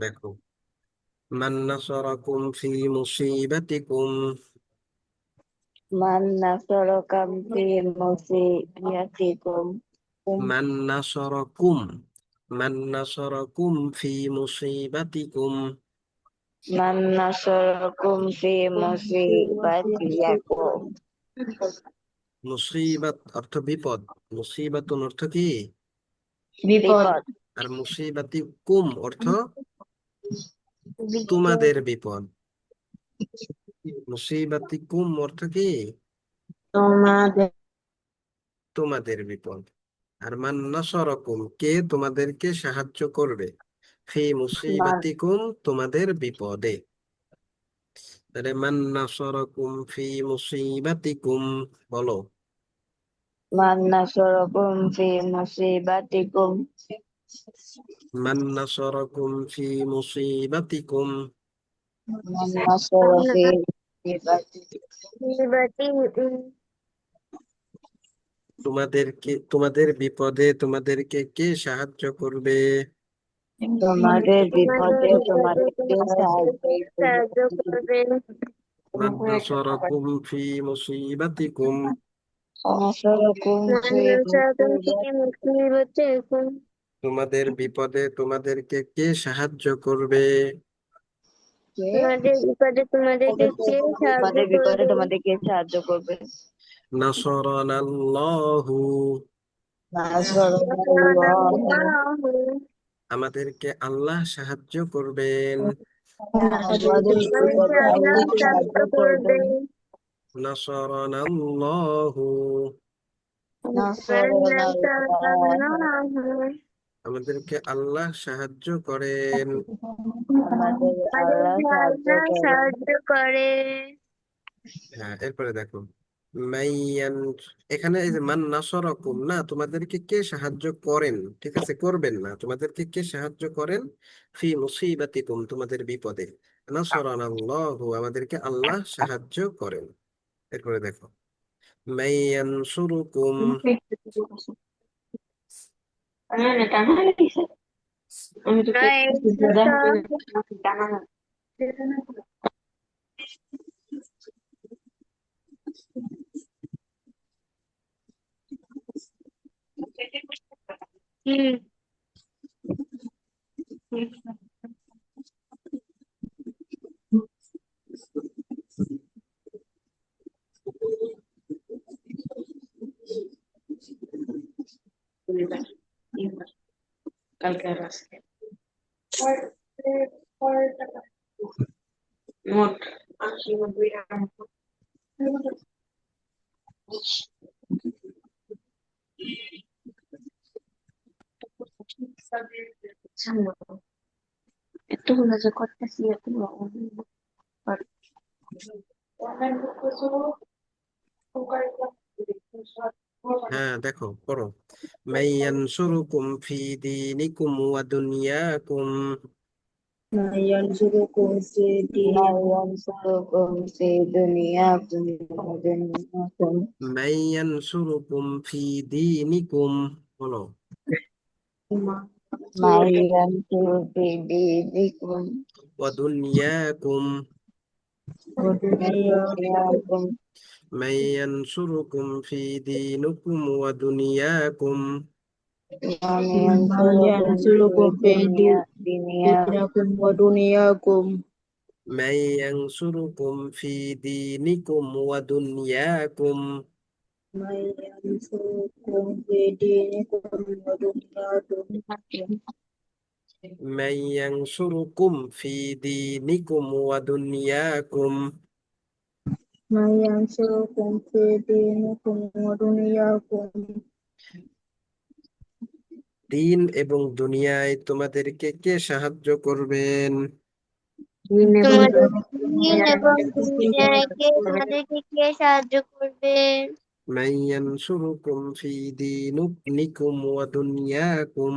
দেখো, মান নাসারাকুম ফি মুসিবাতিকুম। من نصركم في مصيبتكم মান নাসারাকুম, মান নাসারাকুম ফি মুসিবাতিকুম। من نصركم في مصيبتكم মুসিবাত অর্থ বিপদ, মুসিবাতুন অর্থ কি? বিপদ আর মুসিবাতি কুম অর্থ তোমাদের বিপদ। মুসিবাতি কুম অর্থ কি? তোমাদের তোমাদের বিপদ। আর মান নাসারাকুম, কে তোমাদেরকে সাহায্য করবে? ফি মুসিবাতিকুম, তোমাদের বিপদে। তাহলে মান নাসারাকুম ফি মুসিবাতিকুম, বলো। من نصركم في مصيبتكم মান নাসারাকুম ফি মুসিবাতিকুম। من نصر في مصيبتكم তোমাদের বিপদে তোমাদেরকে কে সাহায্য করবে? তোমাদের তোমাদের বিপদে বিপদে তোমাদেরকে সাহায্য তোমাদেরকে করবে সাহায্য করবে। মান নাসারাকুম ফি মুসিবাতিকুম। نصركم في নাসাতুম ফি مصيبتكم মুসিবাতিকুম। তোমাদের বিপদে তোমাদেরকে কে সাহায্য করবে? তোমাদের বিপদে তোমাদেরকে কে সাহায্য তোমাদের বিপদে করবে? তোমাদেরকে সাহায্য করবে নাসারানাল্লাহু, নাসরুল্লাহ আমাদেরকে আল্লাহ সাহায্য করবেন। আমাদের আমাদেরকে বিপদে আল্লাহ আল্লাহ সাহায্য সাহায্য করবে। করবেন নাসারানাল্লাহু, নাসরুল্লাহ আমাদেরকে আল্লাহ সাহায্য করেন। আমাদের আল্লাহ আমাদেরকে সাহায্য আল্লাহ করেন সাহায্য করে। হ্যাঁ, এরপরে দেখো, মাইয়ান, এখানে এই যে মান নাসরাকুম, না তোমাদেরকে কে সাহায্য করেন, ঠিক আছে, করবেন না, তোমাদেরকে কে সাহায্য করেন? ফি মুসিবাতিকুম, তোমাদের বিপদে। নাসরানাল্লাহু, আমাদেরকে আল্লাহ সাহায্য করেন। এরপরে দেখো, মাইয়ান সুরুকুম, Right. হুম। কালকে আর আজকে মোট ৮০-৯০ টাকা মতো। এতগুলো যে করতেছি এতগুলো হ্যাঁ দেখো, পড়ো। মাইয়ান সুরুকুম ফি দীনিকুম ওয়া দুনিয়াকুম। ما يرزقكم في ما دينكم ينصركم في دنياكم ودنياكم মাইয়ান সুরুকুম ফি দীনিকুম, বলো। ما ينصر في دينكم ওয়া দুনিয়াকুম। ودنياكم ودنياكم মাইয়ান সুরুকুম ফি দীনিকুম ওয়া দুনিয়াকুম। ومن ما ينصركم في يرزقكم في دنياكم دينكم ودنياكم মাইয়ান সুরুকুম ফি দীনিকুম ওয়া দুনিয়াকুম। ما يرزقكم في دينكم ودنياكم মাইয়ান সুরুকুম ফি দীনিকুম ওয়া দুনিয়াকুম। ما ينصركم في دينكم ودنياكم দিন এবং দুনিয়ায় তোমাদেরকে কে সাহায্য করবেন? তোমাদের দিন এবং দুনিয়ায় কে তোমাদেরকে কে সাহায্য করবে? মাইয়ান সুরুকুম ফি দীনিকুম ওয়া দুনিয়াকুম।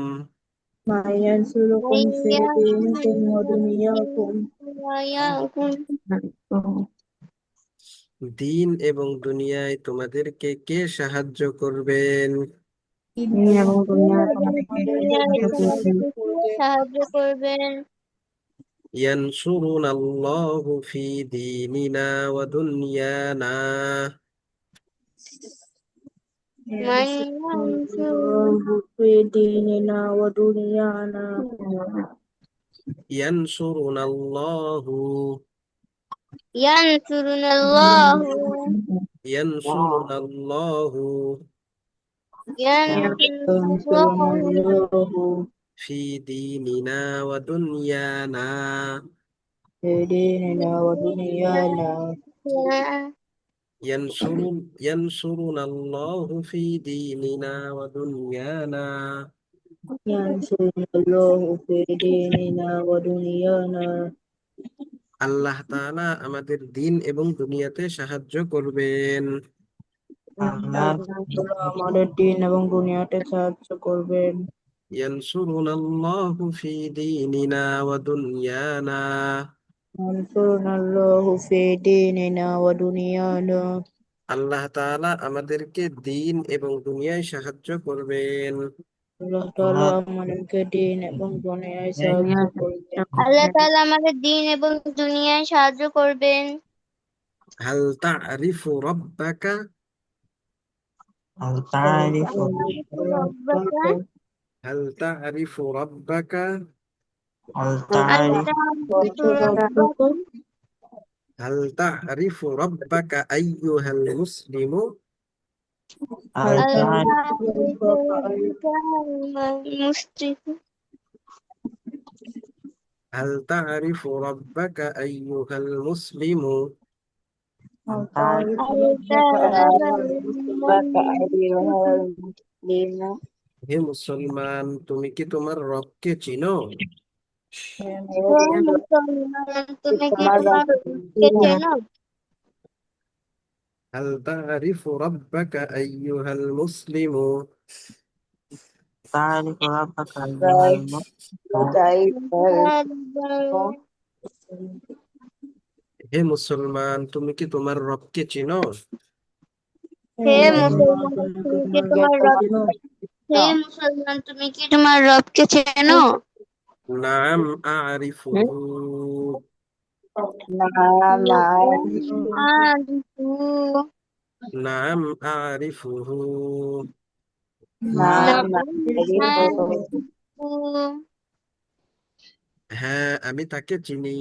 ما ينصركم في دينكم ودنياكم দিন এবং দুনিয়ায় তোমাদেরকে কে সাহায্য করবেন? দিন এবং দুনিয়া তোমাদেরকে কে দুনিয়ায় সাহায্য করবেন? তোমাদেরকে কে সাহায্য করবেন? ينصرنا الله في ديننا ودنيانا মান الله في ديننا ودنيانا ينصرنا الله ইয়ানসুরুনাল্লাহু ينصرنا الله ينصرنا ইয়ানসুরুনাল্লাহু الله في ديننا ودنيانا في ديننا ودنيانا ينصرنا الله في ديننا ودنيانا ينصرنا الله في ديننا ودنيانا আল্লাহ তাআলা আমাদের দিন এবং দুনিয়াতে সাহায্য করবেন। আল্লাহ আল্লাহ আমাদের দিন এবং দুনিয়াতে সাহায্য করবেন। ينصرنا الله في ديننا ودنيانا ينصرنا الله في ديننا ودنيانا আল্লাহ তাআলা আমাদেরকে দিন এবং দুনিয়ায় সাহায্য করবেন। আল্লাহ তাআলা আমাদেরকে দিন এবং দুনিয়ায় সাহায্য করবেন। আল্লাহ তাআলা আমাদের দিন এবং দুনিয়ায় সাহায্য করবেন। هل تعرف ربك هل تعرف রব্বাকা هل تعرف ربك هل تعرف আল্লাহ রব্বাকা هل تعرف ربك أيها المسلم هل আল্লাহ تعرف রব্বাকা মুসলিম هل تعرف ربك أيها المسلم هل تعرف হে মুসলমান, তুমি কি তোমার রবকে চিনো? মুসলমান তুমি কি তোমার রবকে চেনো? هل تعرف ربك أيها المسلم تعرف ربك أيها المسلم হে মুসলমান, তুমি কি তোমার রবকে চিনো? হে মুসলমান তুমি কি তোমার রব হে মুসলমান তুমি কি তোমার রবকে চেনো? নাম আরিফুহু আরিফু নাম আরিফুহু নাম আরিফু হ্যাঁ, আমি তাকে চিনি।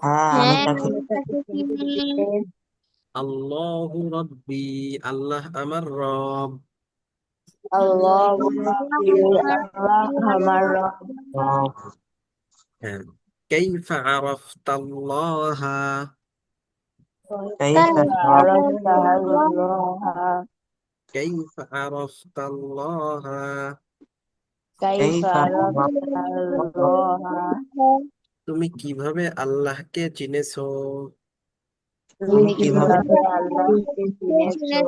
হ্যাঁ আমি হ্যাঁ তাকে আমি তাকে চিনি। আল্লাহু রাব্বি, আল্লাহ আমার রব। আমার হ্যাঁ, কাইফা আরাফতাল্লাহ, كيف عرفت কাইফা আরাফতাল্লাহ, كيف عرفت তুমি কিভাবে আল্লাহকে চিনেছো? তুমি কিভাবে চিনেছো?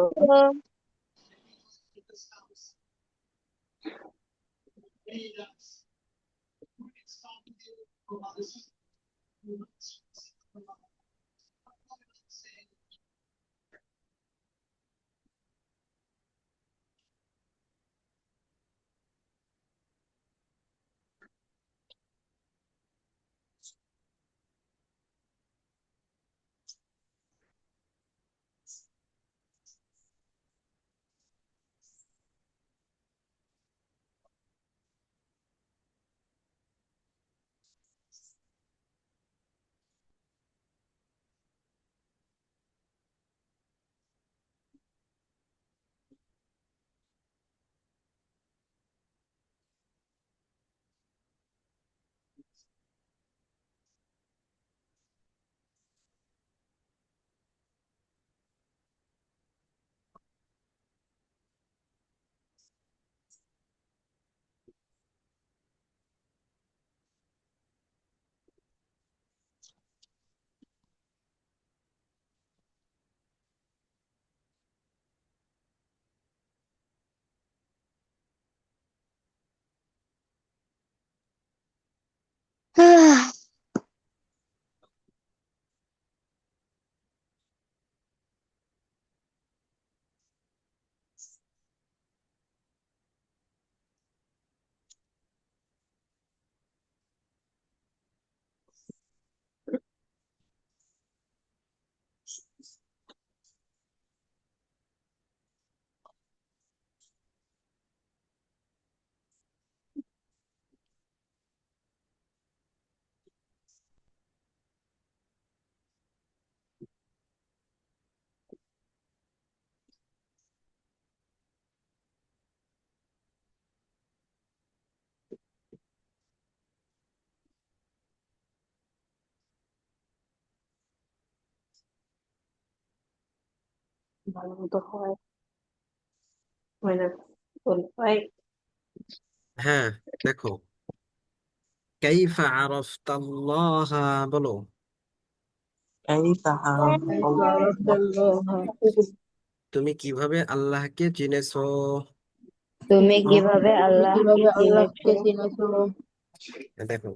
হ্যাঁ, দেখো কাইফা আরাফতাল্লাহ, বলো। كيف عرفت كيف عرفت الله তুমি কিভাবে আল্লাহকে চিনেছো? তুমি তুমি কিভাবে আল্লাহকে কিভাবে চিনেছো? আল্লাহকে চিনেছো দেখো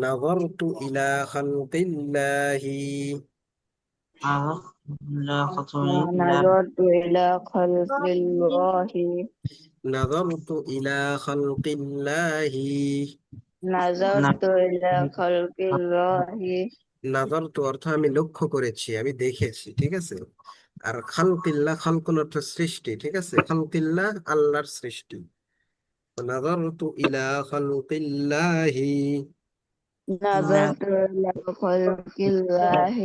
নাযারতু ইলা খালকিল্লাহি, عرفت لا خطر إلا نظرت إلى خلق الله নাযারতু ইলা খালকিল্লাহি। نظرت إلى خلق الله নাযারতু অর্থ আমি লক্ষ্য করেছি, আমি দেখেছি, ঠিক আছে। আর খালকিল্লাহ, খালকুন অর্থ সৃষ্টি, ঠিক আছে। খালকিল্লাহ আল্লাহর সৃষ্টি। নাযারতু ইলা খালকিল্লাহি, نظرت إلى خلق الله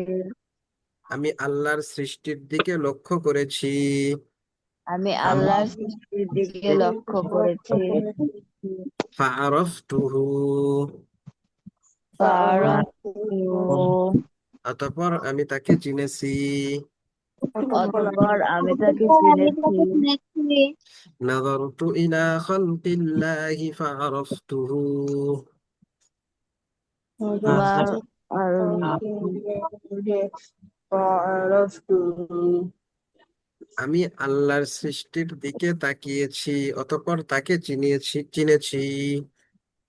আমি আল্লাহর সৃষ্টির দিকে লক্ষ্য করেছি। আমি আমি আল্লাহর সৃষ্টির দিকে লক্ষ্য করেছি ফাআরাফতুহু, فعرفته অতঃপর আমি তাকে চিনেছি। অতঃপর আমি তাকে চিনেছি নাযারতু ইলা খালকিল্লাহি ফাআরাফতুহু, তোমার نظرت আর فعرفته আমি আল্লাহর সৃষ্টির দিকে তাকিয়েছি, অতঃপর তাকে চিনেছি।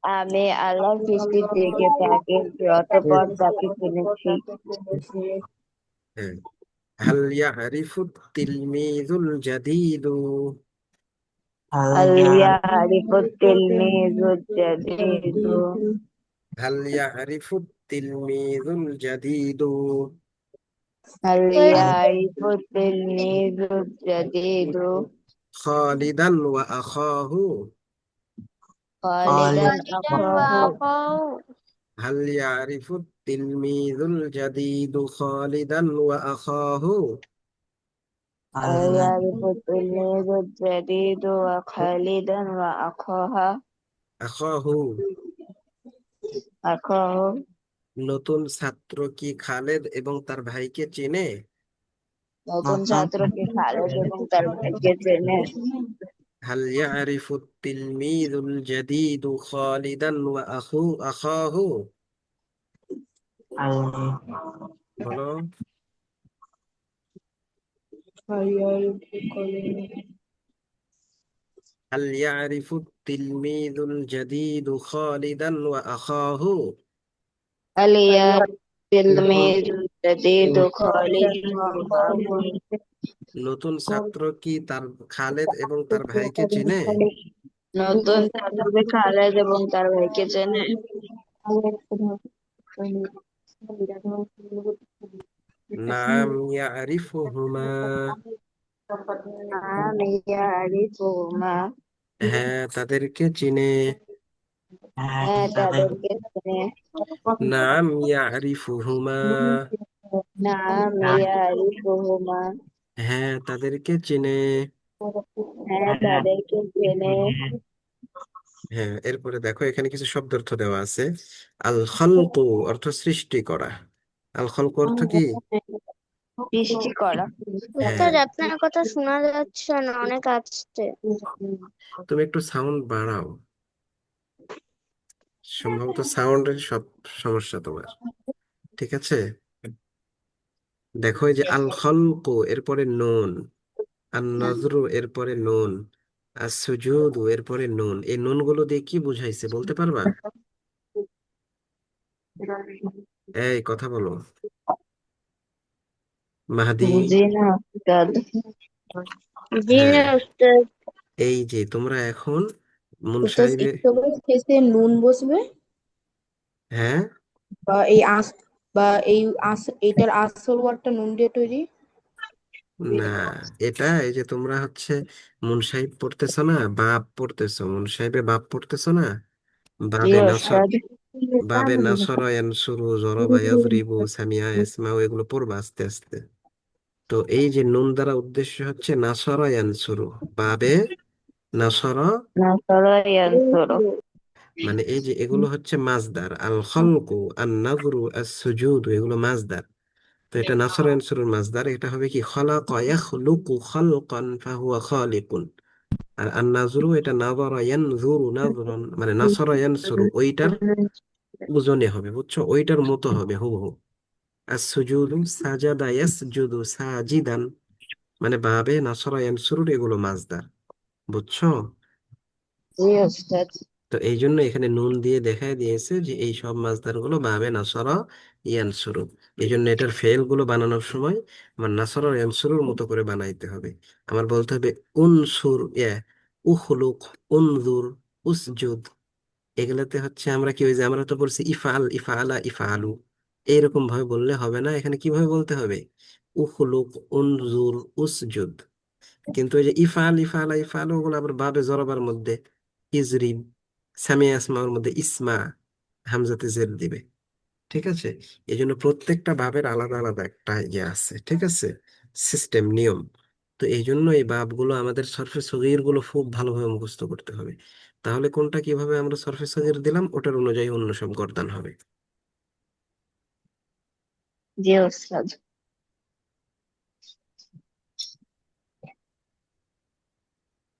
আমি আল্লাহর সৃষ্টির দিকে তাকিয়েছি অতঃপর তাকে চিনেছি হ্যাঁ। হাল ইয়ারিফু তিলমিযুল জাদীদু, هل هل يعرف يعرف التلميذ الجديد হাল ইয়ারিফু তিলমিযুল জাদীদু هل يعرف التلميذ الجديد খালিদান ওয়া আখাহু। خالدا أخاه هل يعرف التلميذ الجديد خالدا وأخاه؟ هل يعرف التلميذ الجديد وخالدا أخاه أخاه নতুন ছাত্র কি খালেদ এবং তার ভাইকে চেনে? নতুন নতুন ছাত্রকে খালেদ এবং তার ভাইকে চেনে هل يعرف التلميذ الجديد خالدا وأخاه؟ বলো। هل يعرف التلميذ الجديد خالدا وأخاه؟ هل يعرف التلميذ الجديد خالدا وأخاه নতুন ছাত্র কি তার খালেদ এবং তার ভাইকে চেনে? নতুন ছাত্রকে খালেদ এবং তার ভাইকে চেনে নাম ইয়ারিফুহুমা, نعم يعرفهما হ্যাঁ তাদেরকে চিনে। হ্যাঁ তাদেরকে চেনে নাম ইয়ারিফুহুমা, নাম ইয়ারিফুহুমা হ্যাঁ তাদেরকে চিনে। হ্যাঁ তাদেরকে চেনে হ্যাঁ, এরপরে দেখো এখানে কিছু শব্দার্থ দেওয়া আছে। আল খালকু অর্থ সৃষ্টি করা। আল খালকু অর্থ কি? সৃষ্টি করা হ্যাঁ, উস্তাদ আপনার কথা শোনা যাচ্ছে না অনেক আস্তে তুমি একটু সাউন্ড বাড়াও, সম্ভবত সাউন্ডের সব সমস্যা তোমার, ঠিক আছে। দেখো এই যে আল খালকু এরপরে নুন, আর নজরু এরপরে নুন, আর সুজুদু এরপরে নুন, এই নুন গুলো দিয়ে কি বুঝাইছে বলতে পারবা? এই কথা বলো মাহাদি। জি না উস্তাদ জি না হ্যাঁ, উস্তাদ এই যে তোমরা এখন উস্তাদ মুনসাহিবে। ইসবের শেষে নুন বসবে হ্যাঁ, বা এই আস বা এই এটার আসল ওয়ার্ডটা নুন দিয়ে তৈরি না, এটা এই যে তোমরা হচ্ছে মুনসাহিব পড়তেছো না, বাপ পড়তেছো, মুনসাহিবে বাপ পড়তেছো না। জি বাবে নসর, উস্তাদ বাবে নসর ইয়ানসুরু জরাবা ইয়াজরিবু সামিয়া ইসমাউ, এগুলো পড়বা আস্তে আস্তে। তো এই যে নুন দ্বারা উদ্দেশ্য হচ্ছে নাসরা ইয়ানসুরু, বাবে নাসরা, নাসরা ইয়ানসুরু মানে এই যে এগুলো হচ্ছে মাজদার। আল খলকু, আন নাজরু, আস সুজুদ, এগুলো মাজদার। তো এটা নাসরা ইয়ানসুরুর মাসদার, এটা হবে কি খালাকা ইয়াখলুকু খালকান ফাহুয়া খালিকুন। আর আন নাজরু এটা নাযরা ইয়ানজুরু নাযরান, মানে নাসরা ইয়ানসুরু ওইটার ওজনে হবে, বুঝছো, ওইটার মতো হবে হুবহু। আর সুজুদু সাজাদা ইয়াসজুদু সাজিদান, মানে বাবে নাসরা ইয়ানসুরুর এগুলো মাসদার, বুঝছো। জি ওস্তাদ। তো এই জন্য এখানে নুন দিয়ে দেখায় দিয়েছে যে এই সব মাসদার গুলো বাবে নাসরা ইয়ানসুরু। এই জন্য এটার ফেল গুলো বানানোর সময় আমার নাসরা ইয়ানসুরুর মতো করে বানাইতে হবে। আমার বলতে হবে উনসুর উখলুক, উনজুর, উসজুদ। এগুলাতে হচ্ছে আমরা কি, ওই যে আমরা তো বলছি ইফআল, ইফআলা, ইফআলু, এইরকম ভাবে বললে হবে না, এখানে কিভাবে বলতে হবে, উখলুক, উনজুর, উসজুদ। কিন্তু এই যে ইফআল, ইফআলা, ইফআলু ওগুলো আবার বাবে জরবার মধ্যে ইজরিব, সামিয়া আসমার মধ্যে ইসমা, হামজাতে জের দিবে, ঠিক আছে। এই জন্য প্রত্যেকটা ভাবের আলাদা আলাদা একটা ইয়ে আছে, ঠিক আছে, সিস্টেম, নিয়ম। তো এই জন্য এই ভাবগুলো আমাদের সরফে সগীর গুলো খুব ভালোভাবে মুখস্থ করতে হবে। তাহলে কোনটা কিভাবে আমরা সরফে সগীর দিলাম ওটার অনুযায়ী অন্য সব গর্দান হবে। জি ওস্তাদ।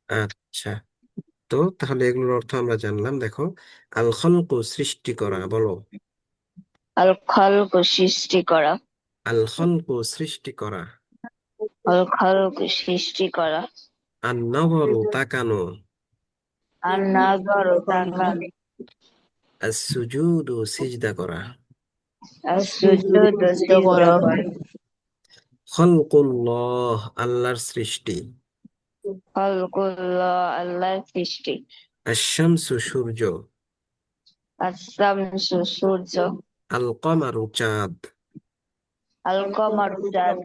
আচ্ছা, তো তাহলে এগুলোর অর্থ আমরা জানলাম। দেখো, আল খলকু সৃষ্টি করা, বলো। আল খলক সৃষ্টি করা। আল খলকু সৃষ্টি করা। আল খলক সৃষ্টি করা। আন নগরু তাকানো। আর নাজর তাকান। আর সুজুদু সিজদা করা। আর সুজুদ সিজদা সিজদা করা। করা। খলকুল্লাহ আল্লাহর সৃষ্টি। খলকুল্লাহ আল্লাহর সৃষ্টি। আশ-শামসু সূর্য। আশ-শামসু সূর্য। আল কমারু চাঁদ। আল কমারু চাঁদ।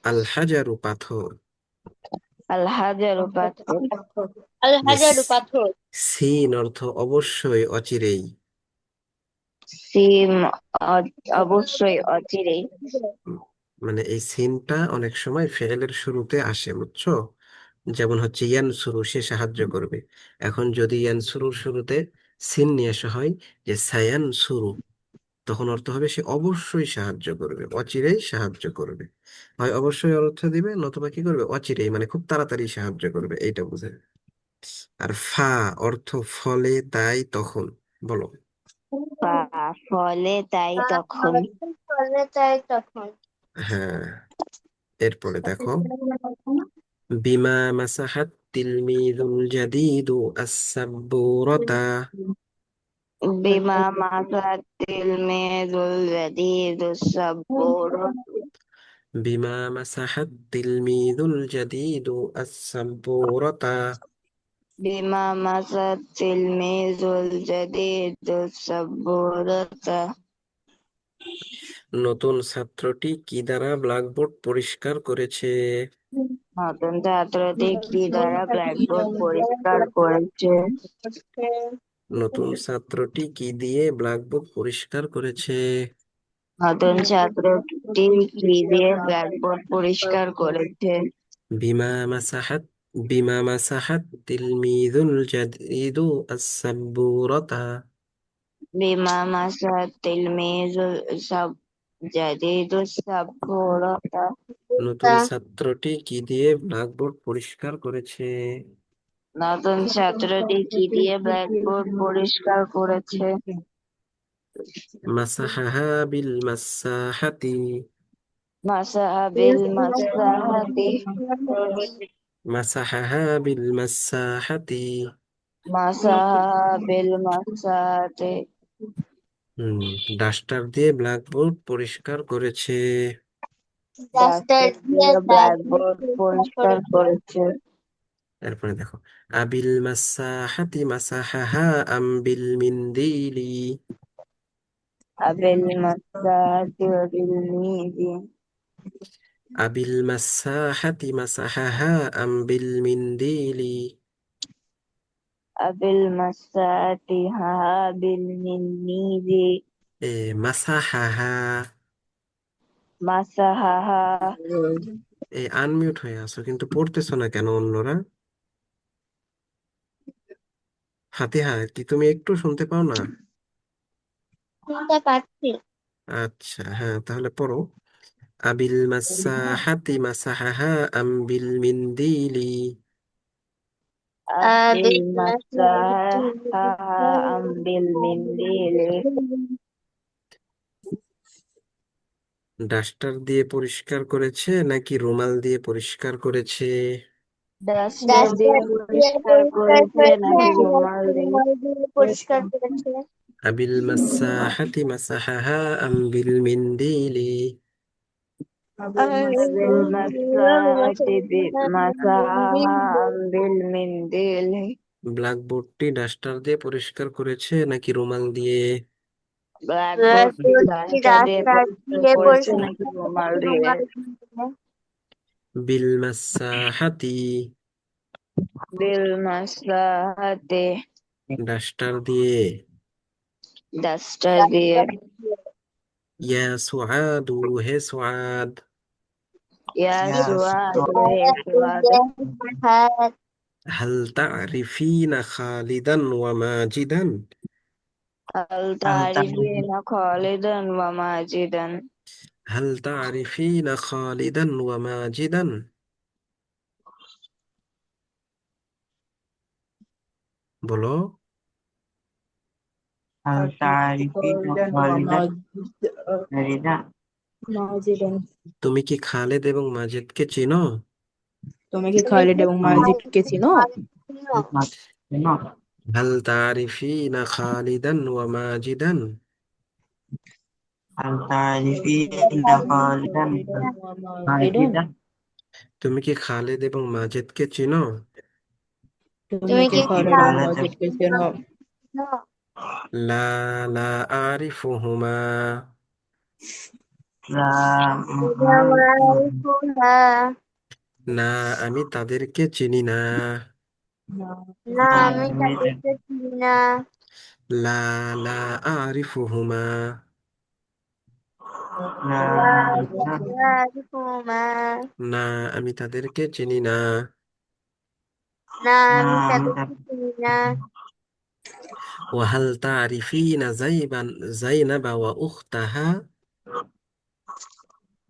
আল হাজারু পাথর। আল হাজারু পাথর। আল যে হাজারু পাথর। সিন অর্থ অবশ্যই, অচিরেই। সিম অবশ্যই অচিরেই। উম, মানে এই সিনটা অনেক সময় ফেলের শুরুতে আসে, বুঝছো। যেমন হচ্ছে ইয়ানসুরু, সে সাহায্য করবে। এখন যদি ইয়ানসুরুর শুরুতে সিন নিয়ে আসা হয়, যে সায়ানসুরু, তখন অর্থ হবে সে অবশ্যই সাহায্য করবে, অচিরেই সাহায্য করবে। হয় অবশ্যই অর্থ দিবে, নতুবা কি করবে, অচিরেই মানে খুব তাড়াতাড়ি সাহায্য করবে, এইটা বোঝায়। আর ফা অর্থ ফলে, তাই, তখন, বলো। ফলে তাই তখন। ফলে তাই তখন। হ্যাঁ, এরপরে দেখো, বিমা মাসাহাত তিলমিদুল জাদিদু আস-সাব্বুরাতা। বিমা মাসাতিল মেজুল জাদিদুস সাব্বুর। বিমা মাসাহাত তিলমিদুল জাদিদু আস-সাব্বুরাতা। বিমা মাসাতিল মেজুল জাদিদুস সাব্বুরাতা। নতুন ছাত্রটি কি দ্বারা ব্ল্যাকবোর্ড পরিষ্কার করেছে? নতুন ছাত্রটি কি দ্বারা ব্ল্যাকবোর্ড পরিষ্কার করেছে? নতুন ছাত্রটি কি দিয়ে ব্ল্যাকবোর্ড পরিষ্কার করেছে? নতুন ছাত্রটি কি দিয়ে ব্ল্যাকবোর্ড পরিষ্কার করেছে? বিমা মাসাহাত বিমা মাসাহাত তিলমিদুল জাদিদু আস-সাব্বুরাতা। বিমা মাসাতিল মেজুল সাব জাদিদুস সাব্বুরাতা। নতুন ছাত্রটি কি দিয়ে ব্ল্যাকবোর্ড পরিষ্কার করেছে? নতুন ছাত্রটি কি দিয়ে ব্ল্যাকবোর্ড পরিষ্কার করেছে? মাসাহাহা বিল মাসাহাতি। মাসাহা বিল মাসাহাতি। মাসাহাহা বিল মাসাহাতি। মাসাহা বিল মাসাহাতি। হুম, ডাস্টার দিয়ে ব্ল্যাকবোর্ড পরিষ্কার করেছে। ডাস্টার দিয়ে ব্ল্যাকবোর্ড পরিষ্কার করেছে। এরপরে দেখো, আবিল মাসাহাতি মাসাহাহা আম বিল মিন্দিলি। আবিল মাসাহাতি বিল মিজি। আবিল মাসাহাতি মাসাহাহা আম বিল মিন্দিলি। আবিল মাসাহাতি হা বিল মিজি। মাসাহাহা। মাসাহাহা। আনমিউট হয়ে আছো কিন্তু পড়তেছো না কেন অন্যরা? ফাতিহা কি তুমি একটু শুনতে পাও না? শুনতে পাচ্ছি। আচ্ছা, হ্যাঁ, তাহলে পড়ো। আবিল মাসাহাতি মাসাহাহা আম বিল মিন্দিলি। بالمساحة أم بالمنديل ডাস্টার দিয়ে পরিষ্কার করেছে নাকি রুমাল দিয়ে পরিষ্কার করেছে? ডাস্টার দিয়ে ডাস্টার দিয়ে পরিষ্কার পরিষ্কার করেছে করেছে নাকি রুমাল নাকি দিয়ে? রুমাল দিয়ে পরিষ্কার করেছে? আবিল মাসাহাতি মাসাহাহা আম বিল মিন্দিলি। بالمساحة مساحة أم بالمنديل ব্ল্যাকবোর্ডটি ডাস্টার দিয়ে পরিষ্কার করেছে নাকি রুমাল দিয়ে? ব্ল্যাকবোর্ড ডাস্টার দিয়ে ডাস্টার পরিষ্কার দিয়ে করেছে পরিষ্কার নাকি করেছে রুমাল দিয়ে? রুমাল দিয়ে? বিল মাসাহাতি بالمساحة ডাস্টার দিয়ে। ডাস্টার দিয়ে। ডাস্টার দিয়ে। ইয়া সুআদু, হে সুআদ। ইয়া সুয়াদ হে সুয়াদ হ্যাঁ, হাল তা'রিফিনা খালিদান ওয়া মাজিদান। هل تعرفين خالدا وماجدا হাল তা'রিফিনা খালিদান ওয়া মাজিদান। বলো। هل تعرفين خالدا মাজিদা? তুমি কি খালেদ এবং মাজেদকে চিনো? তুমি কি তুমি খালিদ কি এবং মাজিদকে চিনো? হাল তা'রিফিনা খালিদান ওয়া মাজিদান। মাজিদা? তুমি কি খালেদ এবং মাজেদকে চিনো? তুমি তুমি কি কি খালিদ এবং মাজিদকে চিনো? লা লা আরিফুহুমা। না, আমি তাদেরকে চিনি না। না, আমি তাদেরকে চিনি না। লা লা আরিফুহুমা। হুমা। না, আমি তাদেরকে চিনি না। না, আমি তাদেরকে চিনি না। ওয়াহাল তারিফিনা জাইনাবা ওয়া উখতাহা।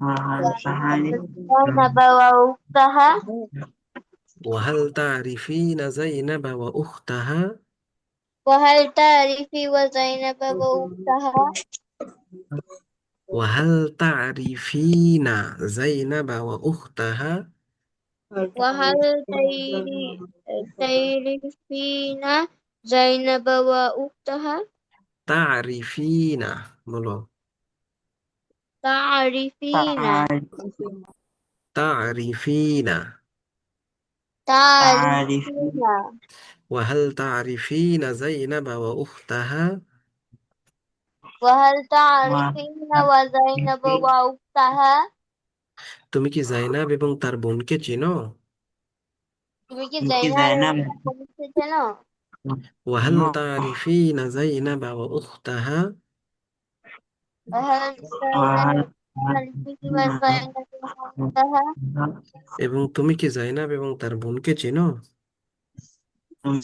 زينب وأختها. ওয়াহাল তারিফিনা জাইনাবা ওয়া উখতাহা। وهل تعرفي وزينب وأختها؟ ওয়াহাল তারিফিনা জাইনাবা ওয়া উখতাহা। وهل تعرفين زينب وأختها؟ তারিফিনা, বলো। تعرفين তারিফিনা। تعرفين ওয়াহাল তারিফিনা জাইনাবা ওয়া উখতাহা। وهل تعرفين وزينب وأختها؟ তুমি কি জাইনাব এবং তার বোনকে চিনো? তুমি কি জাইনাব এবং তার বোনকে চেনো? ওয়াহাল তারিফিনা জাইনাবা ওয়া উখতাহা। وهل تعرفين وزينب وأختها؟ এবং তুমি কি জাইনাব এবং তার বোনকে চিনো? তুমি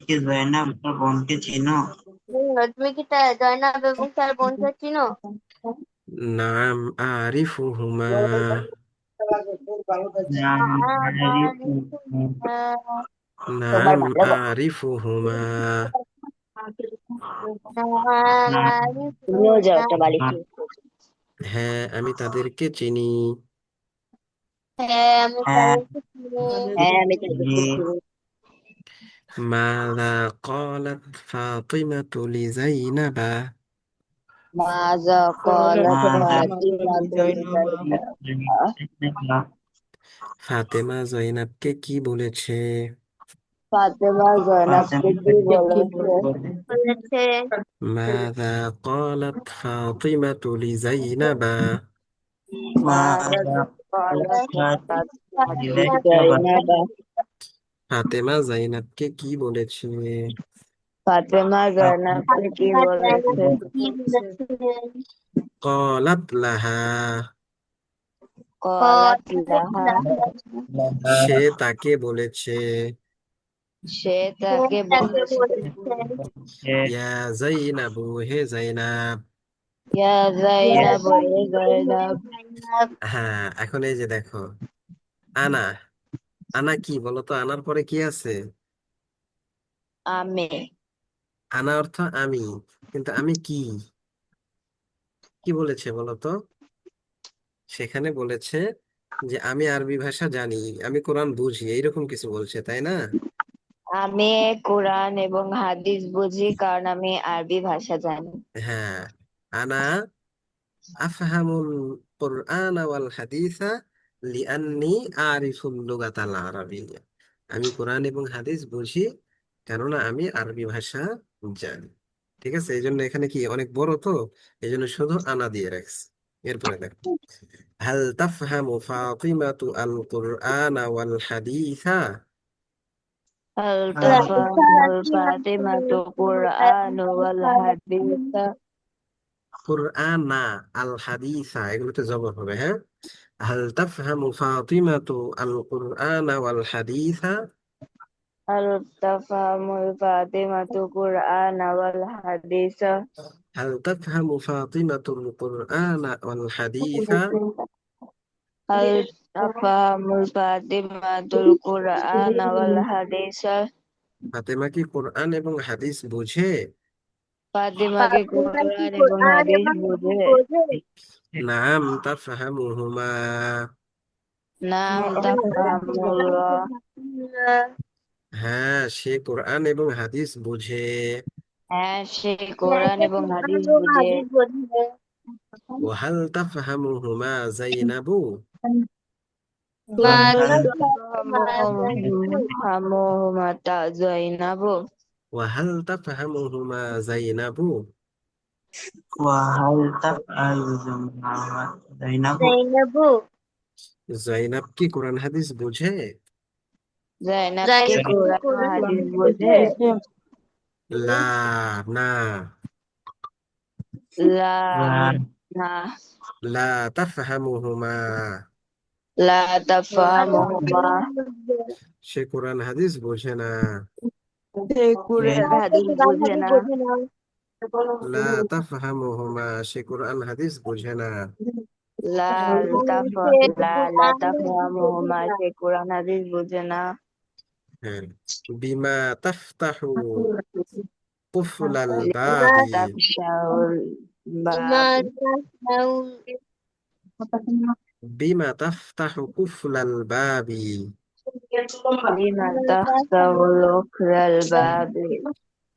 কি জয়নাব এবং তার বোনকে চিনো? নাম আরিফুহুমা। নাম আরিফুহুমা। তুমিও যাও একটা বালিশ নিয়ে এসো। হ্যাঁ, আমি তাদেরকে চিনি। হ্যাঁ, আমি তাদেরকে চিনি। হ্যাঁ আমি তাদেরকে চিনি। মাযা ক্বালাত ফাতিমাতু লিজাইনাবা। ماذا قالت قالت فاطمة فاطمة لزينب لزينب ফাতেমা জয়নাবকে কি বলেছে? ফাতেমা জয়নবকে কি কি বলেছে? বলেছে? বলেছে মাযা ক্বালাত ফাতিমাতু লিজাইনাবা। ماذا قالت فاطمة ফাতেমা لزينب ফাতেমা জাইনাবকে কি বলেছে? ফাতেমা জয়নবকে কি বলেছে? জয়নাবকে কি বলেছে? ক্বালাত লাহা। قالت قالت لها لها। সে তাকে বলেছে। সে সে তাকে তাকে বলেছে বলেছে ইয়া জাইনাবু, হে জাইনাব। ইয়া জাইনাব এ জাইনাব। হ্যাঁ, এখন এই যে দেখো, আনা। আনা কি বলো তো? আনার পরে কি আছে? আমি। আনা অর্থ আমি, কিন্তু আমি কি? কি বলেছে বলো তো? সেখানে বলেছে যে আমি আরবি ভাষা জানি, আমি কোরআন বুঝি, এইরকম কিছু বলছে, তাই না? আমি কোরআন এবং হাদিস বুঝি কারণ আমি আরবি ভাষা জানি। হ্যাঁ, আনা আফহামুল কুরআন ওয়াল হাদিসা লিআন্নি আরিফুল লুগাতাল আরাবিয়্যা। আমি কোরআন এবং হাদিস বুঝি কেননা আমি আরবি ভাষা জানি। ঠিক আছে, এই জন্য এখানে কি অনেক বড় তো, এই জন্য শুধু আনা দিয়ে রাখছি। এরপরে দেখো, হাল তাফহামু ফাতিমাতু আল কুরআন ওয়াল হাদিসা। هل تفهم الفاطمة القرآن والحديث؟ কুরআন না, আল হাদিসা, এগুলোতে জবর হবে, হ্যাঁ। হাল তাফহামু ফাতিমাতু আল কুরআন ওয়াল হাদিসা। هل تفهم الفاطمة القرآن والحديث؟ هل تفهم فاطمة القرآن والحديث؟ هل تفهم الفاطمة القرآن والحديث؟ ফাতেমা কি কোরআন এবং হাদিস বুঝে? ফাতিমা কি ফাতেমা কি কোরআন এবং কোরআন হাদিস এবং হাদিস বুঝে? বোঝে? নাম তাফহামুহুমা। নাম নাম তাফহামুল্লাহ। হ্যাঁ, সে কোরআন এবং হাদিস বুঝে। হ্যাঁ, সে হ্যাঁ, কোরআন সে এবং কোরআন হাদিস এবং বুঝে। হাদিস বোঝে। ওয়াহাল তাফহামুহুমা যায়নাবু। মা وهل মা تفهمهما زينب؟ ওয়াহাল তাফহামুহুমা যায়নাবু। وهل تفعل ذنبها زينب؟ জাইনাবু। জয়নাব কি কোরআন হাদিস বুঝে? জয়নাব কি জাইনাব কি কোরআন ও কোরআন হাদিস হাদিস বুঝে? বোঝে? লা, না। লা, لا না। লা তাফহামুহুমা। লা তাফহামুহুমা। সে কোরআন হাদিস বোঝে না। সে কোরআন সে হাদিস কোরআন বুঝে হাদিস না। বোঝে না। লা তাফহামুহুমা, সে কোরআন হাদিস বুঝে না। লা তাফ সে লা লা কোরআন হাদিস বোঝে তাফহামুহুমা, না। সে কোরআন হাদিস বুঝে না। হ্যাঁ, বিমা তাফতাহু কুফলাল মা বাবি। তাফশাউল মা বাব। তাসমাউন বিমা তাফতাহু কুফলাল বাবি। লিমা মা তাফশাউল উখরাল বাব।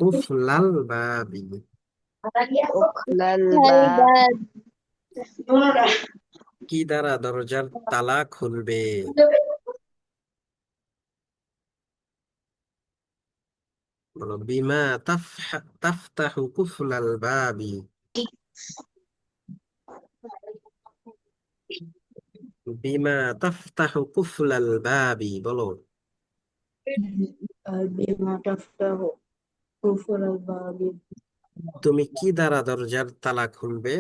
কুফলাল বাবি। উখরাল বাব। তাসমাউন কি দ্বারা দরজার তালা খুলবে? বলো, বিমা তাফতাহু কুফলাল বাবি। বিমা তাফতাহু কুফলাল বাবি, বলো। بما تفتح كفر الباب তুমি কি দ্বারা দরজার তালা খুলবে?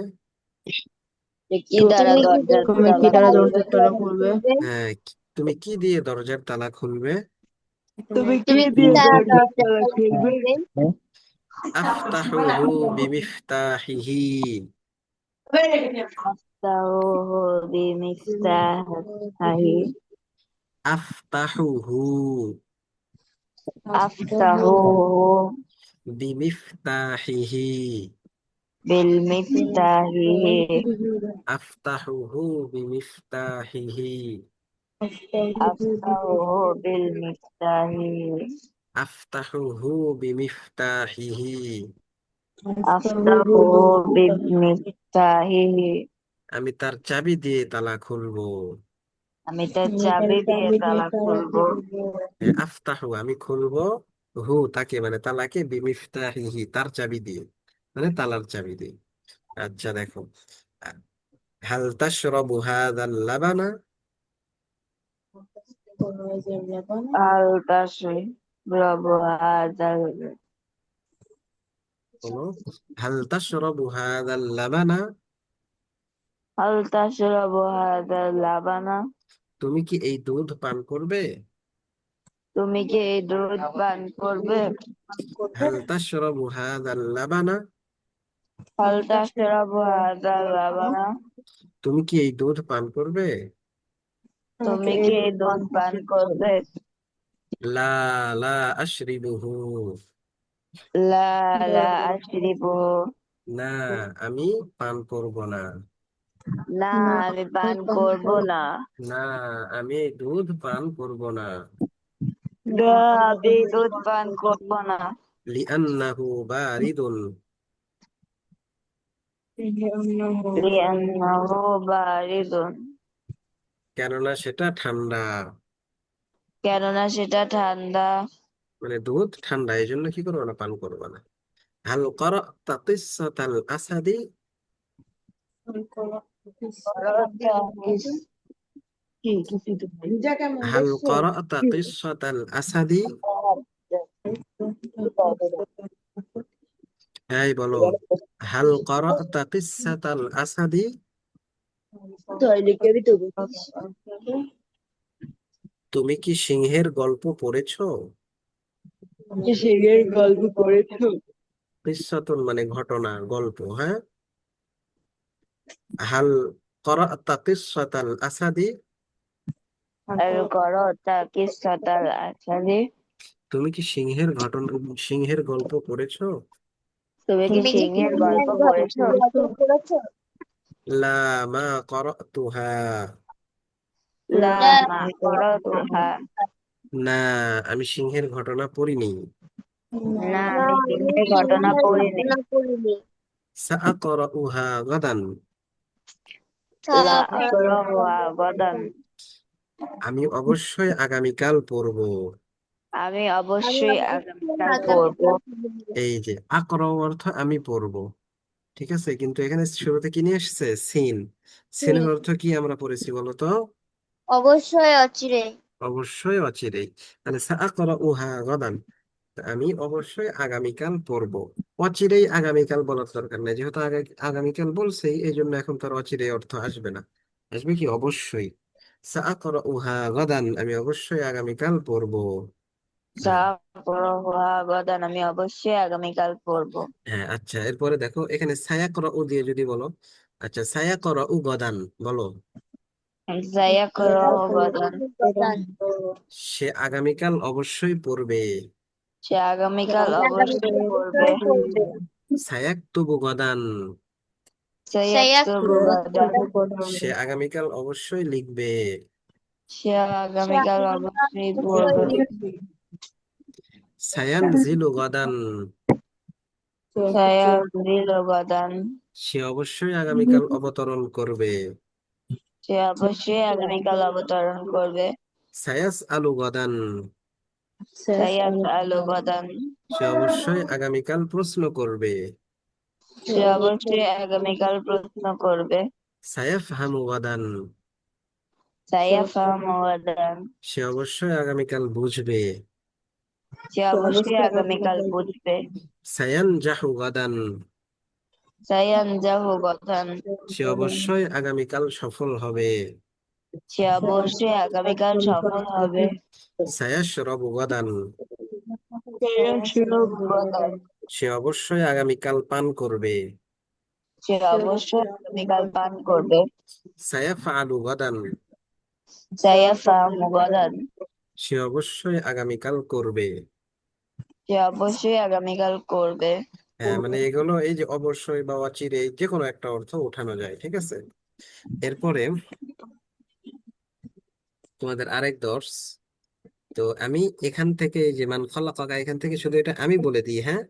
যে কি দ্বারা তুমি কি দরজার তুমি কি তালা দ্বারা খুলবে? দরজার তালা খুলবে? হ্যাঁ, তুমি কি দিয়ে দরজার তালা খুলবে? তুমি কি তুমি কি দিয়ে দ্বারা দরজার দরজা তালা তালা খুলবে? খুলবে? আফতাহুহু বিমিফতাহিহি। আফতাহুহু বিমিফতাহি। আফতাহুহু আফতাহুহু বিমিফতাহিহি। বিলমিফতাহি। আফতাহুহু বিমিফতাহিহি। আফতাহুহু বিলমিফতাহি। আফতাহুহু বিমিফতাহিহি। আফতাহুহু বিলমিফতাহি। আমি তার চাবি দিয়ে তালা খুলবো। আমি তার চাবি দিয়ে তালা খুলবো। আফতাহু আমি খুলবো, হু তাকে মানে তালাকে, বিমিফতাহিহি তার চাবি দিয়ে, মানে তালার চাবি দিয়ে। আচ্ছা দেখো, হাল তাশরাবু হাযাল লাবানা। আল তাশরাবু হাযাল। বলো, হাল তাশরাবু হাযাল লাবানা। আল তাশরাবু হাযাল লাবানা। তুমি কি এই দুধ পান করবে? তুমি কি এই দুধ পান করবে? হাল তাশরাবু হাযাল লাবানা। হাল তাশরাবু হাযাল লাবানা, তুমি কি এই দুধ পান করবে? তুমি কি এই দুধ পান করবে? লা লা আশরিবুহু, লা লা আশরিবু, না আমি পান করব না। না আমি পান করব না। না আমি এই দুধ পান করব না। না আমি দুধ পান করব না। লিআন্নাহু বারিদুন, লিআন্নাহু বারিদুন, কেননা সেটা ঠান্ডা। কেননা সেটা ঠান্ডা। মানে দুধ ঠান্ডা, এই জন্য কি করবো না, পান করবো না। হাল ক্বারা'তা কিসসাতাল আসাদি, হাল ক্বারা'তা কিসসাতাল আসাদি, এই বলো, হাল ক্বারা'তা কিসসাতাল আসাদি, তুমি কি সিংহের গল্প পড়েছো? সিংহের গল্প পড়েছো? কিসসাতুন মানে ঘটনা, গল্প, হ্যাঁ। হাল ক্বারা'তা কিসসাতাল আসাদি, আল করো তা কিসসাতাল আসাদি, তুমি কি সিংহের ঘটনা, সিংহের গল্প পড়েছো? তুমি কি তুমি কি সিংহের সিংহের গল্প পড়েছো? গল্প পড়েছো? লা মা ক্বারা'তুহা, লা লা মা করো তুহা, না আমি সিংহের ঘটনা পড়িনি। না না, আমি আমি সিংহের ঘটনা সিংহের পড়িনি। ঘটনা পড়িনি। সাআকরাউহা গাদান, লা তারপর আকরাহুহা গাদান, আমি অবশ্যই আগামীকাল পড়ব। আমি আমি অবশ্যই অবশ্যই আগামীকাল পড়বো। আগামীকাল পড়বো। এই যে আকরাউ অর্থ আমি পড়ব, ঠিক আছে, কিন্তু এখানে শুরুতে কি নিয়ে এসেছে, সিন। সিনের অর্থ কি আমরা পড়েছি বলো তো? অবশ্যই অচিরে। অবশ্যই অচিরেই। তাহলে সাআকরাউহা গাদান, আমি অবশ্যই আগামীকাল পড়ব। অচিরেই আগামীকাল বলার দরকার নেই, যেহেতু আগামীকাল বলছেই, এই জন্য এখন তার অচিরেই অর্থ আসবে না, আসবে কি অবশ্যই। সাআকরাউহা গাদান, আমি অবশ্যই আগামীকাল পড়ব। হ্যাঁ। সাআকরাহুহা গাদান, আমি অবশ্যই আগামীকাল পড়বো। হ্যাঁ, আচ্ছা, এরপরে দেখো এখানে সায়াকরাউ দিয়ে যদি বলো, আচ্ছা সায়াকরাউ গাদান বলো, সায়াকরাহু গাদান, সে আগামীকাল অবশ্যই পড়বে। সে আগামীকাল অবশ্যই আগামীকাল পড়বে। অবশ্যই পড়বে। সায়াকতুবু গাদান, সায়াকতুবু গাদান, সায়াক্তুবু, সে আগামীকাল অবশ্যই লিখবে। সে সে আগামীকাল আগামীকাল অবশ্যই অবশ্যই পড়বে। লিখবে। সায়ানজিলু গাদান, সায়ানজিলু গাদান, সে অবশ্যই আগামীকাল অবতরণ করবে। সে অবশ্যই আগামীকাল অবতরণ করবে। সায়াস আলু গাদান, সায়াসআলু গাদান, সে অবশ্যই আগামীকাল প্রশ্ন করবে। সে অবশ্যই আগামীকাল প্রশ্ন করবে। সায়াফহামু গাদান, সায়াফহামু গাদান, সে অবশ্যই আগামীকাল বুঝবে। সে অবশ্যই আগামীকাল বুঝবে। সায়ানজাহু গাদান, সায়ানজাহু গাদান, সে অবশ্যই আগামীকাল সফল হবে। সে অবশ্যই আগামীকাল সফল হবে। সায়াশরাবু গাদান, সায়াশরাবু গাদান, সে অবশ্যই আগামীকাল পান করবে। সে অবশ্যই আগামীকাল পান করবে। সায়াফআলু গাদান, সায়াফহামু গাদান, সে অবশ্যই আগামীকাল করবে। সে অবশ্যই আগামীকাল করবে। হ্যাঁ, মানে এগুলো এই যে অবশ্যই বা অচিরে যে কোনো একটা অর্থ উঠানো যায়, ঠিক আছে। এরপরে তোমাদের আরেক দর্শ, তো আমি এখান থেকে এই যে মান খালাকাকা, এখান থেকে শুধু এটা আমি বলে দিই, হ্যাঁ,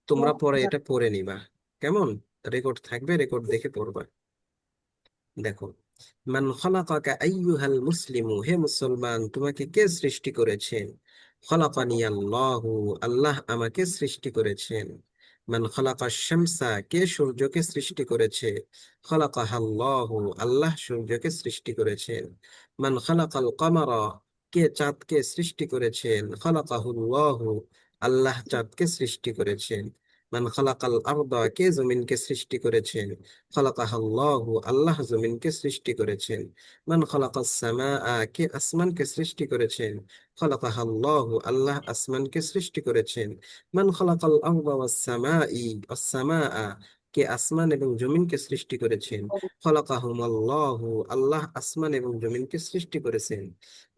তোমরা পরে এটা পড়ে নিবা, কেমন? রেকর্ড থাকবে, রেকর্ড দেখে পড়বা। দেখো, মান খালাকাকা আইয়ুহাল মুসলিমু, হে মুসলমান তোমাকে কে সৃষ্টি করেছেন? খলাকানি আল্লাহু, আল্লাহ আমাকে সৃষ্টি করেছেন। মান খালাকাশ শামসা, কে সূর্যকে সৃষ্টি করেছে? খলাকাহাল্লাহু, আল্লাহ সূর্যকে সৃষ্টি করেছেন। মান খালাকাল কমারা, কে চাঁদকে সৃষ্টি করেছেন? খলাকাহুল্লাহু, আল্লাহ চাঁদকে সৃষ্টি করেছেন। মান খালাকাল আরদা, কে জমিনকে সৃষ্টি করেছেন? খলাকাহাল্লাহু, আল্লাহ জমিনকে সৃষ্টি করেছেন। মান খলাকাস সামাআ, কে আসমানকে সৃষ্টি করেছেন? খলাকাহাল্লাহু, আল্লাহ আসমানকে সৃষ্টি করেছেন। মান খলাকাল আরদা ওয়াস সামাই ওয়াস সামাআ, কে আসমান এবং জমিনকে সৃষ্টি করেছেন। খলাকাহুমুল্লাহু, আল্লাহ আসমান এবং জমিনকে সৃষ্টি করেছেন।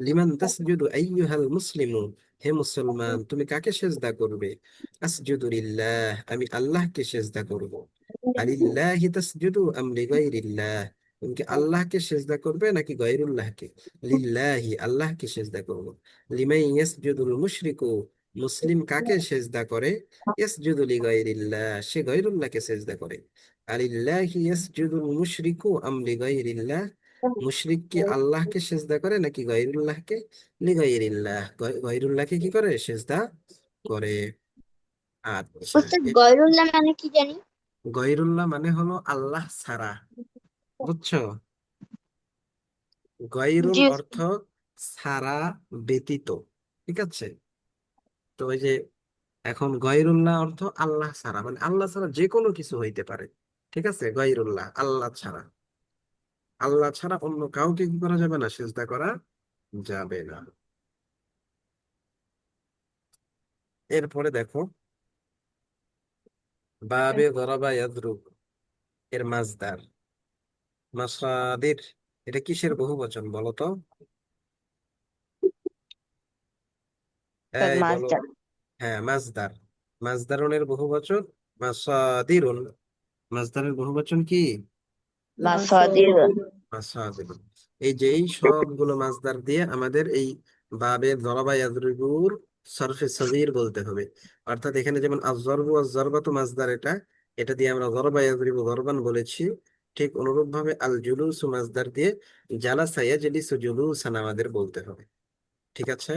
লিমান তাসজুদু আইয়ুহাল মুসলিমুন, হে মুসলমান তুমি কাকে সেজদা করবে? আসজুদু লিল্লাহ, আমি আল্লাহকে সেজদা করব। আলিল্লাহি তাসজুদু আম লিগাইরিল্লাহ, তুমি কি আল্লাহকে সেজদা করবে নাকি গায়রুল্লাহকে? লিল্লাহি, আল্লাহকে সেজদা করব। লিমান ইয়াসজুদুল মুশরিকু, মুসলিম কাকে সেজদা করে? ইয়াসজুদু লিগাইরিল্লাহ, সে গায়রুল্লাহকে সেজদা করে। আলিল্লাহি ইয়াসজুদুল মুশরিকু আম লিগাইরিল্লাহ, মুশরিক কি আল্লাহকে সেজদা করে নাকি গায়রুল্লাহকে? লিগাইরিল্লাহ, গায়রুল্লাহকে কি করে? সেজদা করে। আচ্ছা, উস্তাদ গয়রুল্লাহ মানে কি জানি? গায়রুল্লাহ মানে হলো আল্লাহ ছাড়া, বুঝছো? গায়রুল জি অর্থ ছাড়া, ব্যতীত, ঠিক আছে? তো ওই যে এখন গায়রুল্লাহ অর্থ আল্লাহ ছাড়া, মানে আল্লাহ ছাড়া যে কোনো কিছু হইতে পারে, ঠিক আছে? গায়রুল্লাহ আল্লাহ ছাড়া, আল্লাহ ছাড়া অন্য কাউকে কি করা যাবে না? সিজদা করা যাবে না। এরপরে দেখো, বাবে গরাবা ইয়াদরুব এর মাজদার, মাসাদির, এটা কিসের বহুবচন বলো তো? তার এই বলো। মাছটা। হ্যাঁ, মাজদার। মাজদারুনের বহুবচন মাসাদিরুন। মাজদারের বহুবচন কি? মাসাদির। মাসাদিরুন। এই যে এই সবগুলো মাজদার দিয়ে আমাদের এই বাবে জরাবা ইয়াদরিবুর সরফে সগীর বলতে হবে। অর্থাৎ এখানে যেমন আয-যরবু ওয়াজ-যরবাতু মাজদার, এটা এটা দিয়ে আমরা জরাবা ইয়াদরিবু যরবান বলেছি। ঠিক অনুরূপ ভাবে আল জুলুসু মাজদার দিয়ে জালাসা ইয়াজলিসু জুলুসান আমাদের বলতে হবে, ঠিক আছে?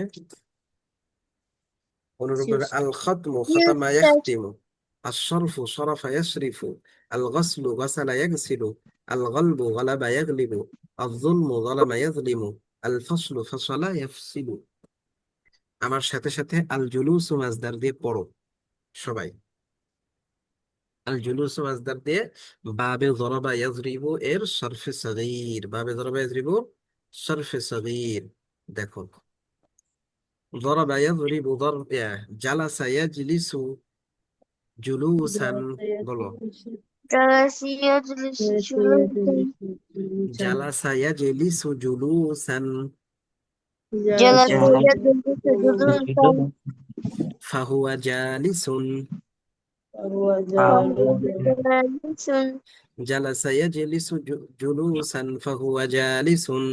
অনুরূপভাবে আল খতমু খতামা ইয়াখতিমু, আশ-শরফু শরাফা ইয়াশরিফু, আল গসলু গাসালা ইয়াগসিলু, আল গলবু গালাবা ইয়াগলিবু, আয-যুলমু যালামা ইয়াযলিমু, আল ফাসলু ফাসালা ইয়াফসিলু। আমার সাথে সাথে আল জুলুসু মাজদার দিয়ে পড়ো সবাই। আল জুলুসু মাজদার দিয়ে বাবে যরাবা ইয়াযরিবু এর সরফে সগীর, বাবে যরাবা ইয়াযরিবু সরফে সগীর। দেখো, যরাবা ইয়াযরিবু জালাসা ইয়াজলিসু জুলুসান, বলো। জালাসা ইয়াজলিসু জুলুসান, ফাহুয়া জালিসুন, জালাসা ইয়াজলিসু জুলুসান ফাহুয়া জালিসুন।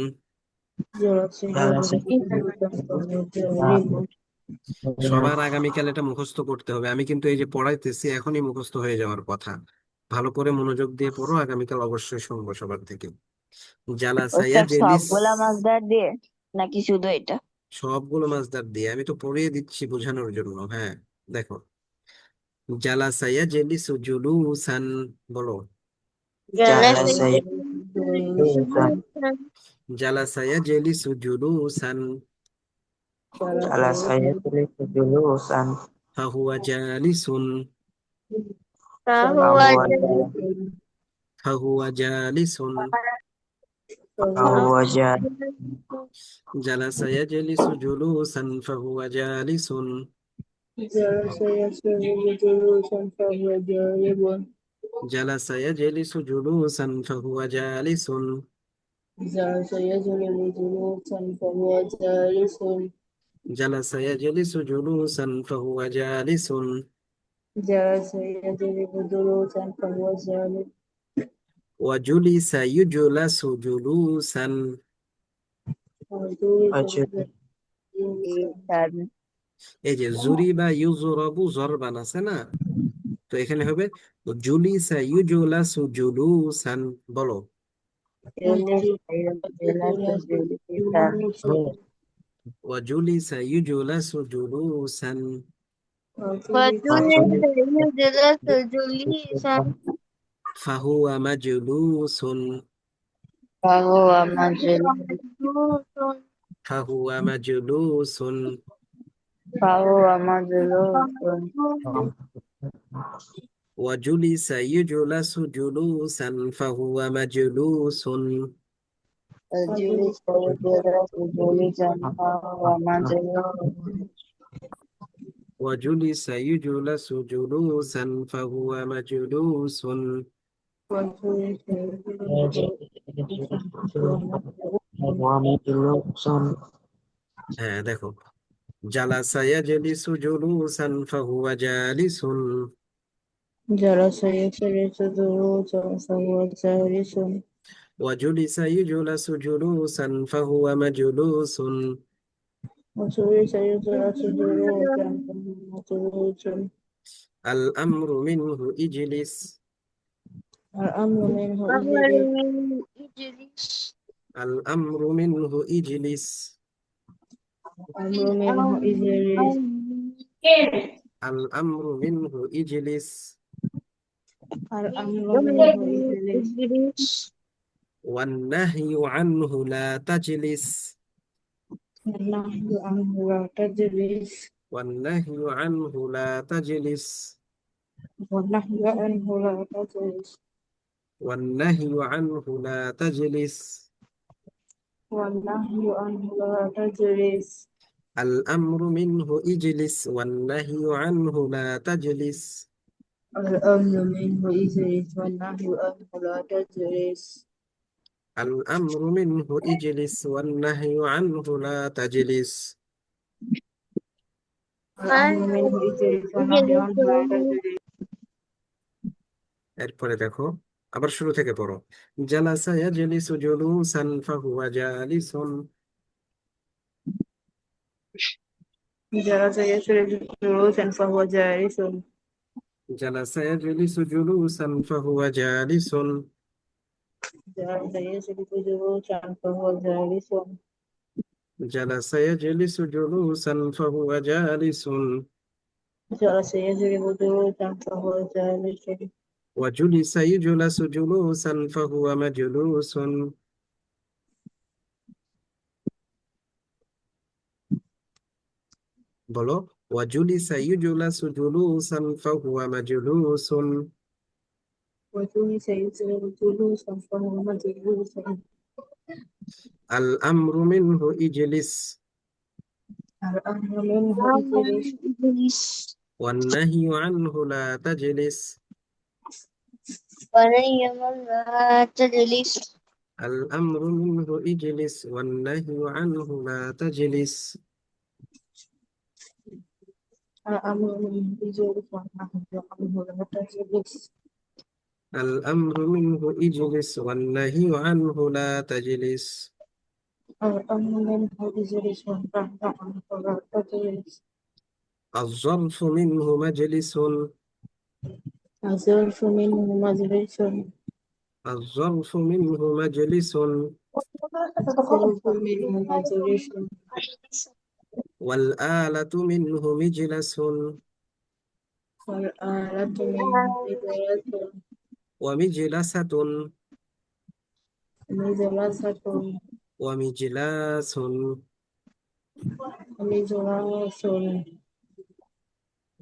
সবার আগামীকাল এটা মুখস্থ করতে হবে। আমি কিন্তু এই যে পড়াইতেছি এখনই মুখস্থ হয়ে যাওয়ার কথা। ভালো করে মনোযোগ দিয়ে পড়ো, আগামীকাল অবশ্যই শুনবো সবার থেকে। জালাসা ওস্তাদ ইয়াজলিস, সবগুলা মাছদার দিয়ে নাকি শুধু এটা? সবগুলো মাছদার দিয়ে, আমি তো পড়িয়ে দিচ্ছি বোঝানোর জন্য। হ্যাঁ, দেখো, জালাসা ইয়াজলিসু জুলুসান, বলো। জালাসা ইয়াজলিসু জুলুসান ফাহুয়া জালিসুন, ফাহুয়া জালিসুন। জালাসা ইয়াজলিসু জুলুসান ফাহুয়া জালিসুন। জালাসা ইয়াজলিসু জুলুসান ফাহুয়া জালিসুন। জালাসা ইয়াজলিসু জুলুসান ফাহুয়া জালিসুন। ওয়াজুলিসা ইউজলাসু জুলুসান। এই যে জুরি বা ইউজরাবু জরবান আছে না, তো এখানে হবে জুলিসা ইউজলাসু জুলুসান, বলো। ওয়াজুলিসা ইউজলাসু জুলুসান ফাহুয়া মাজলুসুন, ফাহুয়া মাজলুস। ফাহুয়া মাজলুসুন। ফাহুয়া মাজলুস। ওয়াজুলিসা ইউজলাসু জুলুসান ফাহুয়া মাজলুসুন। ফাহুয়া মাজলুস। وجلس يجلس جلوسا فهو مجلوس. وجلس وهو مجلوس. হ্যাঁ দেখো, জালাসা ইয়াজলিসু জুলুসান ফাহুয়া জালিসুন। جلس يجلس جلوسا فهو جالس وجلس يجلس جلوسا فهو مجلوس. وجلس يجلس جلوسا فهو جلوس. الأمر منه اجلس. الأمر منه أمر إجلس. من إدريس. الأمر منه اجلس. الأمر منه إجلس. الأمر منه اجلس. الأمر أمر منه من إجلس. إدريس. والنهي عنه لا تجلس. والنهي عنه لا تجلس. والنهي عنه لا تجلس. والنهي عنه لا تجلس. والنهي عنه لا تجلس. والنهي عنه لا تجلس. الأمر منه اجلس والنهي عنه لا تجلس. الأمر منه إجلس والنهي عنه لا تجلس. الأمر منه اجلس والنهي عنه لا تجلس. الأمر منه إجلس والنهي عنه لا تجلس. এরপরে দেখো, আবার শুরু থেকে পড়ো। জালাসা ইয়াজলিসু জুলুসান ফাহুয়া জালিসুন। جلس يجلس جلوسا فهو جالس. জালাসা ইয়াজলিসু জুলুসান ফাহুয়া জালিসুন। جلس يجلس جلوسا فهو جالس. জালাসা ইয়াজলিসু জুলুসান ফাহুয়া জালিসুন। جلس يجلس جلوسا فهو جالس. وجلس يجلس جلوسا فهو مجلوس. বলো, ওয়াজুলিসা ইউজুলাসু জুলুসান ফাহুয়া মাজলুসুন। وجلس يجلس جلوسا فهو مجلس. আল আমরু মিনহু ইজলিস الأمر منه أمر إجلس. من إدريس. ওয়ান-নাহয়ু আনহু লা তাজলিস। ونعم لا تجلس. আল আমরু মিনহু ইজলিস ওয়ান-নাহয়ু আনহু লা তাজলিস। الأمر منه إجلس والنهي عنه لا تجلس. আল আমরু মিনহু ইজলিস ওয়ান-নাহয়ু আনহু লা তাজলিস। الأمر منه إجلس والنهي عنه لا تجلس. الظرف منه مجلس. الظرف منه مجلس. الظرف منه مجلس. الظرف منه مجلس. والآلة منه مجلس. والآلة منه مجلس. ومجلسة. مجلسة. ومجلاس. مجلس.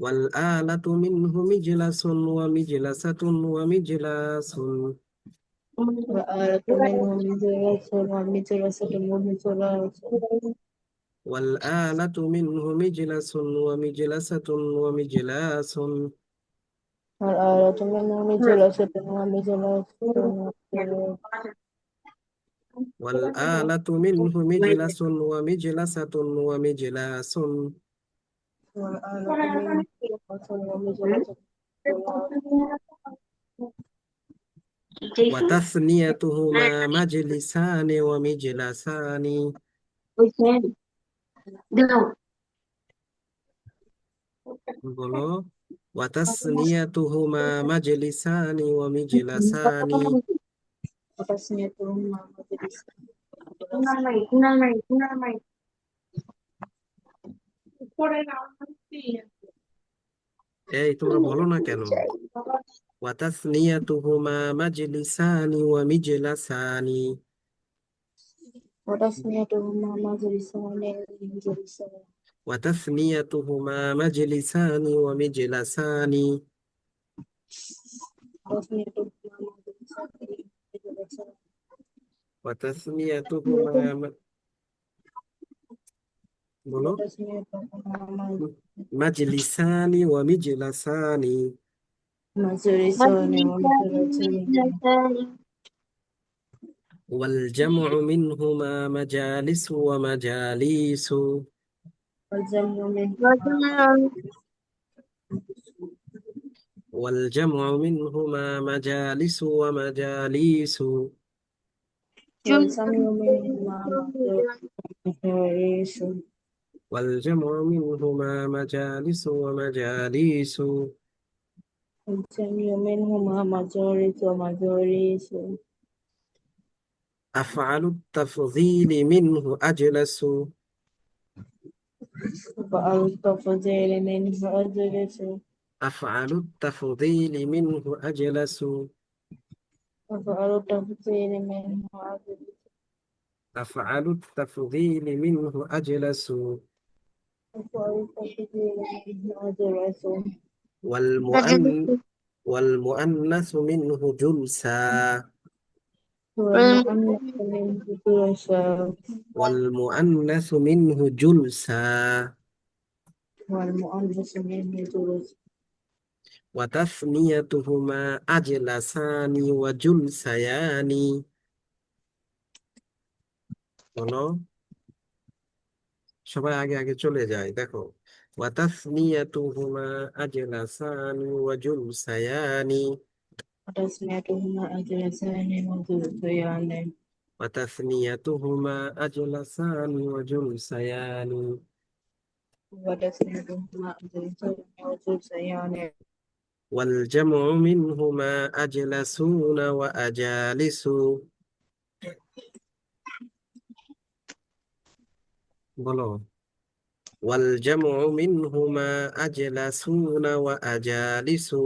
والآلة منه مجلس ومجلسة ومجلاس. والآلة منه مجلس ومجلسة ومجلس. والآلة منه مجلس ومجلسة ومجلاس. والآلة منه مجلسة ومجلس. والآلة منه مجلس ومجلسة ومجلاس. والآلة منه مجلس ومجلس. وتثنيتهما مجلسان ومجلسان. বলো, وتثنيتهما مجلسان ومجلسان. وتسميتهما مجلس. এই তোমরা বলো না কেন? وتثنيتهما مجلسان ومجلسان. وتسميتهما مجلسان ومجلسان. وتثنيتهما مجلسان ومجلسان. وتسميتهما مجلسان ومجلسان. وتثنيتهما বলো। وتسميتهما মাজলিসানি ওয়া মিজলাসানি। مجلسان مجلسان ومجلسين مجلسان ওয়াল জামউ মিনহুমা মাজালিস ওয়া মাজালিসু। والجمع منهما وجمع ওয়াল জামউ মিনহুমা মাজালিস ওয়া মাজালিসু। جمع والجمع منهما مجالس ওয়াল জামউ মিনহুমা মাজালিস ওয়া মাজালিসু। والجمع منهما مجالس ومجالس আফআলু তাফযীলি মিনহু আজলাসু। وفعل التفضيل منه أجلس আফআলু তাফযীলি মিনহু আজলাসু। وفعل التفضيل منه أجلس আফআলু তাফযীলি মিনহু আজলাসু। وفعل التفضيل منه أجلس ওয়াল মুআন مجلس ওয়াল মুআন্নাসু মিনহু জুলসা। والمؤنث منه جلسا ওয়াল মুআন্নাসু মিনহু জুলসা। والمؤنث منه جلسا ওয়া তাসনিয়াতুহুমা আজলাসানি ওয়া জুলসায়ানি। বলো, সবাই আগে আগে চলে যায়, দেখো। ওয়া তাসনিয়াতুহুমা আজলাসানি ওয়া জুলসায়ানি। وتسميتهما أجلسان وجلسيان ওয়া তাসনিয়াতুহুমা আজলাসানি ওয়া জুলসায়ানি। وتسميتهما أجلسان وجلسيان ওয়াল জামউ মিনহুমা আজলাসুনা ওয়া আজালিসু। বলো, ওয়াল জামউ মিনহুমা আজলাসুনা ওয়া আজালিসু।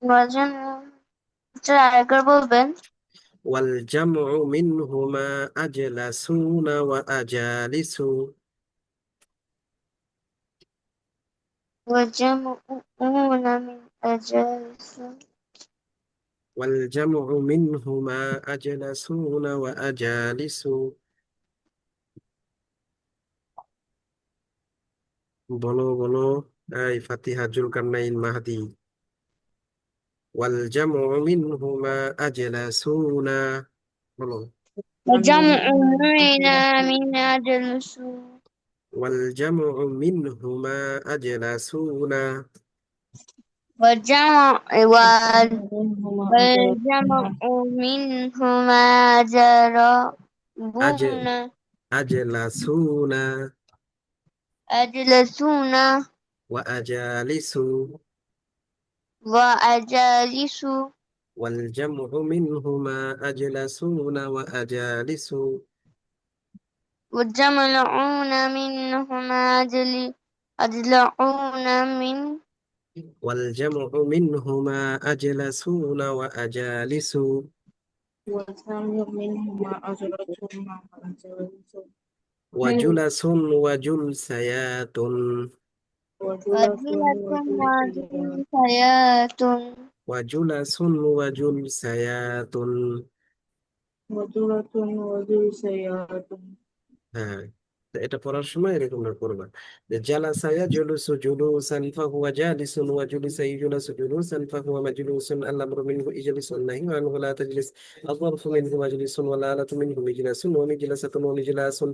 وجمع আরেকবার বলবেন ওয়াল জামউ মিনহুমা আজলাসুনা ওয়া আজালিসু। وجمعون من أجلس ওয়াল জামউ মিনহুমা আজলাসুনা ওয়া আজালিসু। বলো বলো, এই ফাতিহা, জুলকারনাইন, মাহদি। ওয়াল জামউ মিনহুমা আজলাসুনা। বলো। وجمعون من أجلس ওয়াল জামউ মিনহুমা আজলাসুনা। والجمع منهما والجمع أجلسان منهما আজ جربون আজলাসুনা أجلسون ওয়া আজালিসু। وأجالس ওয়াল জামউ মিনহুমা আজলাসুনা ওয়া আজালিসু। وجمعون منهما أجلعون من ওয়াল জামউ মিনহুমা আজলাসুনা ওয়া আজালিসু। والجمع منهما أجلسهما وأجلس ওয়া জুলাসুন ওয়া জুলসায়াতুন। وجلس فضيلة وجلسيان وجنسيات ওয়া জুলাসুন ওয়া জুলসায়াতুন। وجلس وجلسيات হ্যাঁ, তো এটা পড়ার সময় এরকম করবা, যে জালাসা ইয়াজলুসু জুলুসান ফাহুয়া জালিসুন ওয়া জুলিসা ইয়াজলুসু জুলুসান ফাহুয়া মাজলুসুন। আল-আমরু মিনহু ইজলিসুন নাহি আনহু লা তাজলিস। আয-ظرفু মিনহু মাজলিসুন ওয়াল আলাতু মিনহু মিজলাসুন ওয়া মিজলাসাতুন ওয়া মিজলাসুন।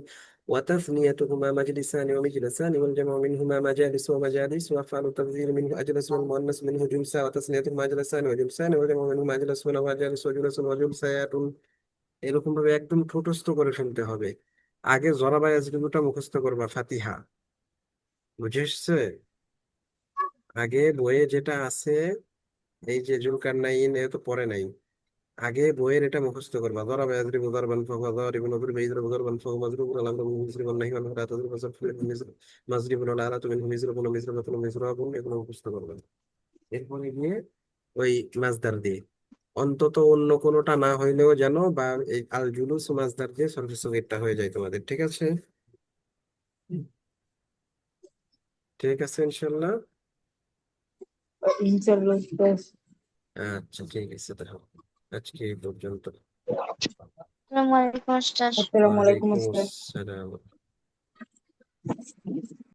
ওয়া তাসনিয়াতুহুমা মাজলিসানি ওয়া মিজলাসানি ওয়াল জামউ মিনহুমা মাজালিস ওয়া মাজালিস। ওয়া আফআলু তাফযীল মিনহু আজলাস ওয়াল মুআন্নাস মিনহু জুলসা। ওয়া তাসনিয়াতুহুমা মাজলাসানি ওয়া জুলসানি ওয়াল জামউ মিনহু মাজলাসুন ওয়া মাজালিস ওয়া জুলাসুন ওয়া জুলসায়াতুন। এরকম ভাবে একদম ঠোঁটস্থ করে ফেলতে হবে। আগে জরাবাই আজরিবুটা মুখস্থ করবা, ফাতিহা। বুঝে এসছে? আগে বইয়ে যেটা আছে, এই যে জুলকারনাইন, এ তো পড়ে নাই। আগে বইয়ের এটা মুখস্থ করবা, জরাবাই আজরিবু দরবান ফাহুয়া যারিবুন ওয়া যুরিবা ইয়াজরিবু দরবান ফাহুয়া মাজরুবুন। আল-আমরু মিনহু মুজরিবুন নাহি আনহু লা তাজরিবু যারফুন মিনহু মাজরিবুন ওয়াল আলাতু মিনহু মিজরাবুন ওয়া মিজরাবাতুন ওয়া মিজরাবুন। এগুলো মুখস্থ করবা। এরপরে গিয়ে ওই মাজদার দিয়ে, অন্তত অন্য কোনোটা না হইলেও যেন, বা এই আল জুলুস মাজদার দিয়ে সরফে সগীরটা হয়ে যায় তোমাদের, ঠিক আছে? ঠিক আছে ইনশাল্লাহ। إن شاء الله আচ্ছা, ঠিক আছে, তাহলে আজকে এই পর্যন্ত। আসসালামু আলাইকুম উস্তাদ। আসসালামু আলাইকুম ওয়ালাইকুম আসসালাম। আসসালাম।